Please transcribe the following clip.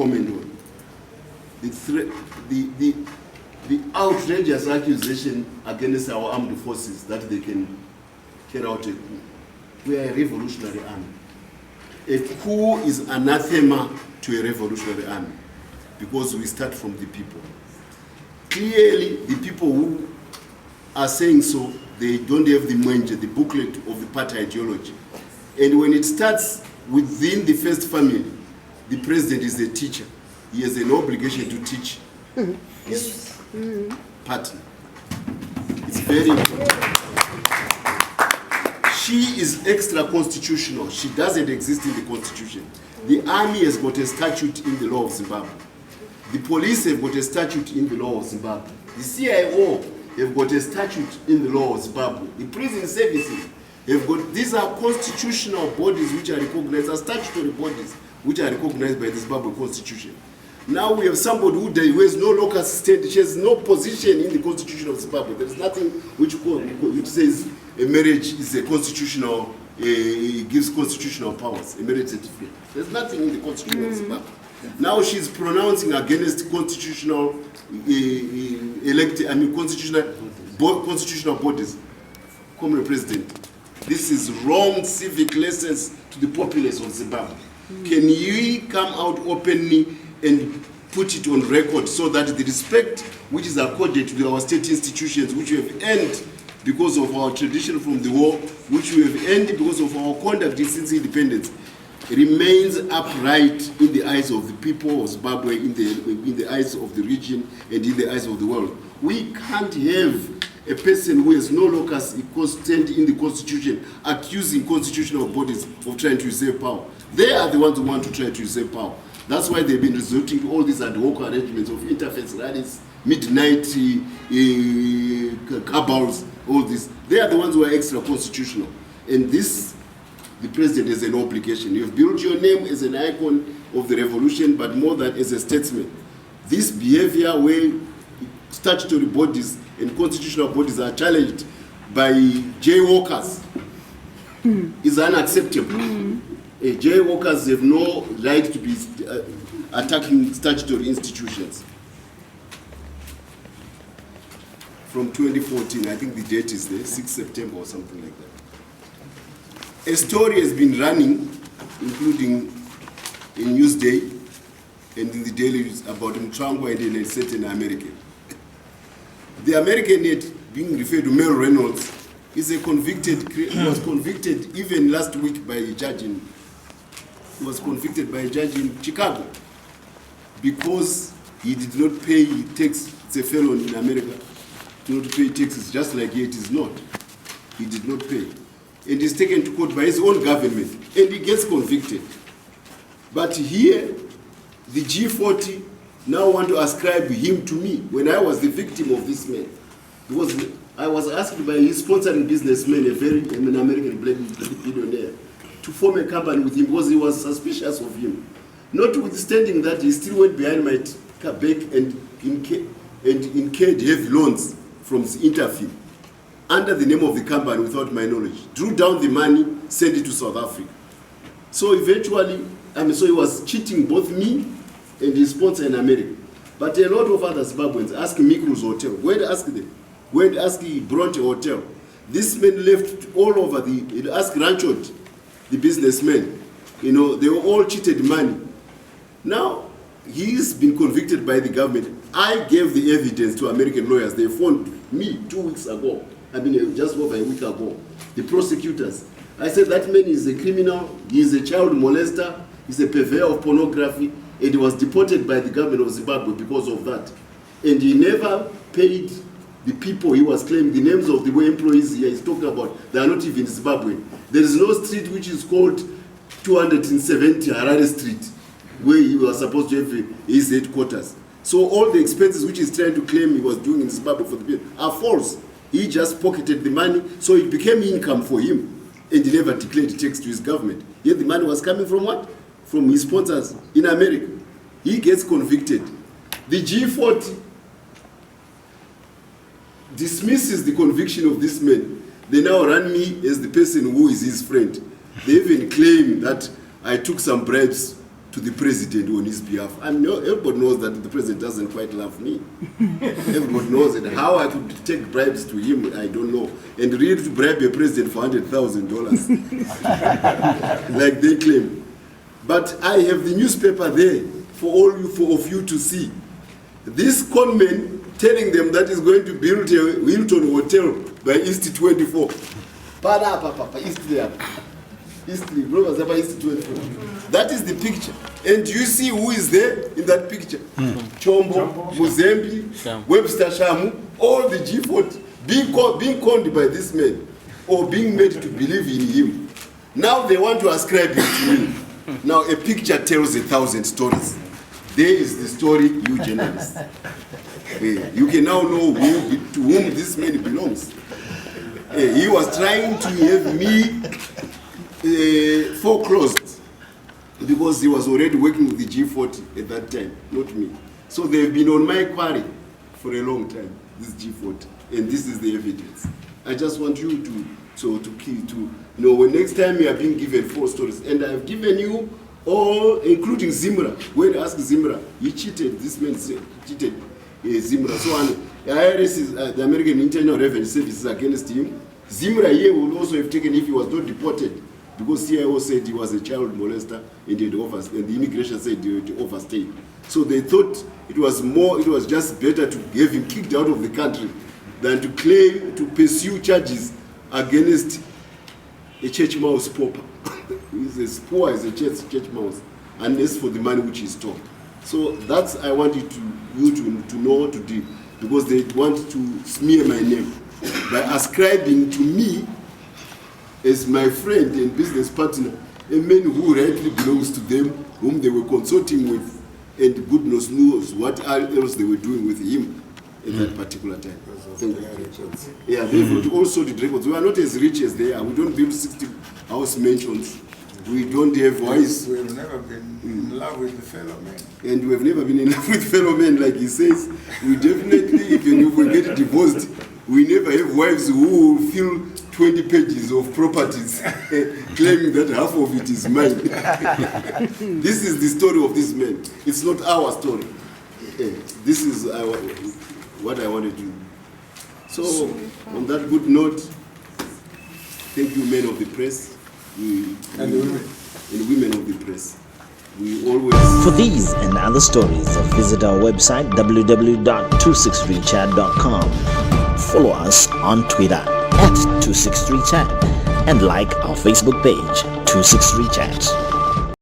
comment on. The outrageous accusation against our armed forces that they can carry out a coup. We are a revolutionary army. A coup is anathema to a revolutionary army because we start from the people. Clearly, the people who are saying so, they don't have the mwenje, the booklet of the party ideology. And when it starts within the first family, the president is the teacher. He has an obligation to teach his party. It's very important. She is extra-constitutional. She doesn't exist in the constitution. The army has got a statute in the law of Zimbabwe. The police have got a statute in the law of Zimbabwe. The CIO have got a statute in the law of Zimbabwe. The prison services have got, these are constitutional bodies which are recognized as statutory bodies which are recognized by the Zimbabwe constitution. Now we have somebody who has no local assistant, she has no position in the constitution of Zimbabwe. There is nothing which says a marriage is a constitutional, gives constitutional powers, a marriage certificate. There's nothing in the constitution of Zimbabwe. Now she's pronouncing against constitutional, constitutional bodies. Comrade President, this is wrong civic lessons to the populace of Zimbabwe. Can you come out openly and put it on record so that the respect which is accorded to our state institutions, which we have earned because of our tradition from the war, which we have earned because of our conduct since independence, remains upright in the eyes of the people of Zimbabwe, in the eyes of the region, and in the eyes of the world. We can't have a person who has no locus constant in the constitution accusing constitutional bodies of trying to usurp power. They are the ones who want to try to usurp power. That's why they've been resorting to all these ad hoc arrangements of interface rallies, midnight cabals, all this. They are the ones who are extra constitutional. And this, the president has an obligation. You've built your name as an icon of the revolution, but more than as a statesman. This behavior where statutory bodies and constitutional bodies are challenged by jaywalkers is unacceptable. Jaywalkers have no right to be attacking statutory institutions. From 2014, I think the date is there, 6 September or something like that. A story has been running, including in Newsday and in the dailies, about Mutsvangwa and a certain American. The American yet being referred to Mel Reynolds is a convicted, was convicted even last week by a judge in, he was convicted by a judge in Chicago because he did not pay tax. It's a felon in America to not pay taxes, just like here it is not. He did not pay. And he's taken to court by his own government and he gets convicted. But here, the G40 now want to ascribe him to me when I was the victim of this man. Because I was asked by his sponsoring businessman, an American black billionaire, to form a company with him because he was suspicious of him. Notwithstanding that, he still went behind my back and incurred heavy loans from Interfin under the name of the company without my knowledge. Drew down the money, sent it to South Africa. So eventually, so he was cheating both me and his sponsor in America. But a lot of other Zimbabweans ask Mikru's Hotel. Go and ask them. Go and ask Bronte Hotel. This man left all over the, ask Ranchot, the businessman. You know, they were all cheated money. Now, he's been convicted by the government. I gave the evidence to American lawyers. They phoned me 2 weeks ago. I mean, just over a week ago. The prosecutors. I said that man is a criminal. He is a child molester. He's a purveyor of pornography. And he was deported by the government of Zimbabwe because of that. And he never paid the people he was claiming, the names of the employees he is talking about. They are not even Zimbabwean. There is no street which is called 270 Harare Street, where he was supposed to have his headquarters. So all the expenses which he's trying to claim he was doing in Zimbabwe for the people are false. He just pocketed the money, so it became income for him. And he never declared tax to his government. Yet the money was coming from what? From his sponsors in America. He gets convicted. The G40 dismisses the conviction of this man. They now run me as the person who is his friend. They even claim that I took some bribes to the president on his behalf. Everybody knows that the president doesn't quite love me. Everybody knows it. How I could take bribes to him, I don't know. And really to bribe a president for $100,000, like they claim. But I have the newspaper there for all of you to see. This conman telling them that he's going to build a Wilton Hotel by East 24. East there. East 24. That is the picture. And you see who is there in that picture? Chombo, Muzembi, Webster Shamu, all the G40 being conned by this man or being made to believe in him. Now they want to ascribe it to me. Now a picture tells 1,000 stories. There is the story, you journalists. You can now know to whom this man belongs. He was trying to have me foreclosed because he was already working with the G40 at that time, not me. So they've been on my quarry for a long time, this G40, and this is the evidence. I just want you to when next time you are being given 4 stories, and I have given you all, including Zimra. When I asked Zimra, he cheated. This man cheated Zimra. So the IRS is the American Internal Revenue Service is against him. Zimra here would also have taken if he was not deported, because CIO said he was a child molester and the immigration said he had overstayed. So they thought it was just better to have him kicked out of the country than to pursue charges against a church mouse pauper. He's as poor as a church mouse, unless for the money which he stole. So that's I want you to know today, because they want to smear my name by ascribing to me as my friend and business partner a man who rightly belongs to them, whom they were consulting with, and goodness knows what else they were doing with him at that particular time. Yeah, they've also the records. We are not as rich as they are. We don't build 60 house mansions. We don't have wives. We have never been in love with the fellow man. And we have never been in love with fellow men, like he says. We definitely, even if we get divorced, we never have wives who will fill 20 pages of properties claiming that half of it is mine. This is the story of this man. It's not our story. This is what I wanted to do. So, on that good note, thank you, men of the press. And women of the press. We always... For these and other stories, visit our website www.263chat.com. Follow us on Twitter @263chat and like our Facebook page 263chat.